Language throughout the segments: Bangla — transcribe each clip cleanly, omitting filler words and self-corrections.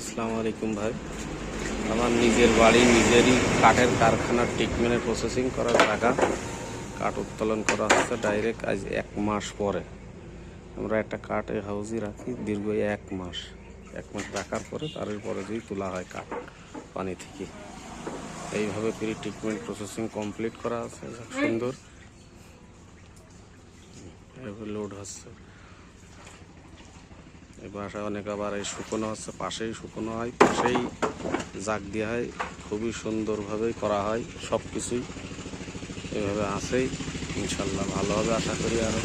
আসসালামু আলাইকুম ভাই। আমার নিজের বাড়ি, নিজেরই কাঠের কারখানার ট্রিটমেন্টের প্রসেসিং করার জায়গা। কাঠ উত্তোলন করা হচ্ছে ডাইরেক্ট আজ 1 মাস পরে। আমরা একটা কাঠের হাউসই রাখি দীর্ঘ 1 মাস। 1 মাস রাখার পরে তারপরে যেই তোলা হয় কাঠ পানি থেকে। এইভাবে প্রি ট্রিটমেন্ট প্রসেসিং কমপ্লিট করা আছে, সুন্দর এভাবে লোড হচ্ছে। এই বাসায় অনেক আবার এই শুকনো হচ্ছে, পাশেই শুকনো হয়, পাশেই জাগ দেওয়া হয়, খুবই সুন্দরভাবেই করা হয়। সব কিছুই এভাবে আছেই, ইনশাল্লাহ ভালো হবে আশা করি। আরও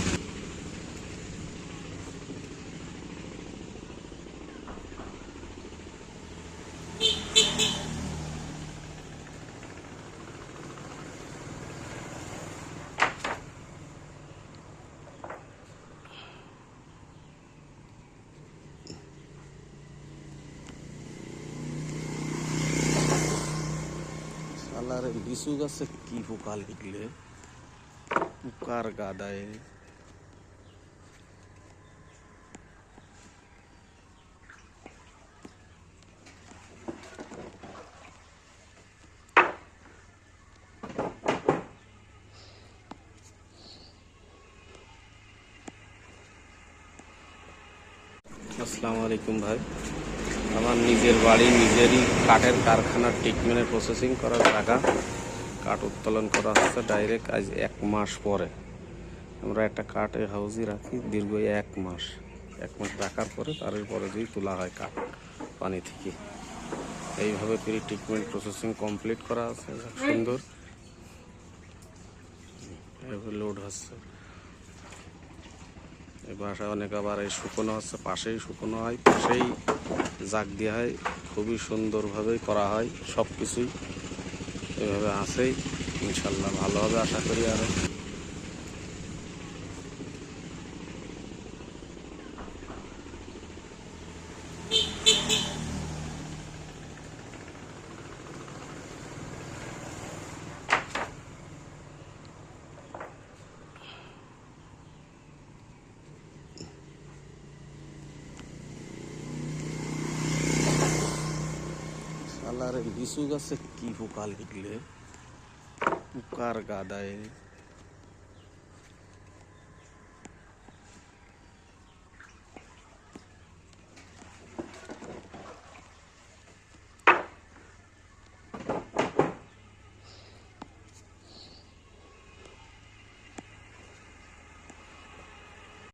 সালারে লিচু গাছে কি পোকা লিখলে, পোকার গাদায়। আসসালামু আলাইকুম ভাই। আমার নিজের বাড়ি, নিজেরই কাঠের কারখানার ট্রিটমেন্টের প্রসেসিং করার জায়গা। কাঠ উত্তোলন করা হচ্ছে ডাইরেক্ট আজ 1 মাস পরে। আমরা একটা কাঠের হাউসই রাখি দীর্ঘ 1 মাস। 1 মাস রাখার পরে তারপরে যেই তোলা হয় কাঠ পানি থেকে। এইভাবে প্রি ট্রিটমেন্ট প্রসেসিং কমপ্লিট করা আছে, সুন্দর এভাবে লোড হচ্ছে। এই বাসায় অনেক আবার এই শুকনো হচ্ছে, পাশেই শুকনো হয়, পাশেই জাগ দেওয়া হয়, খুবই সুন্দরভাবেই করা হয়। সব কিছুই এভাবে আছেই, ইনশাল্লাহ ভালো হবে আশা করি। আরও সালারে লিচু গাছে কি পোকা লিখলে, পোকার গাদায়।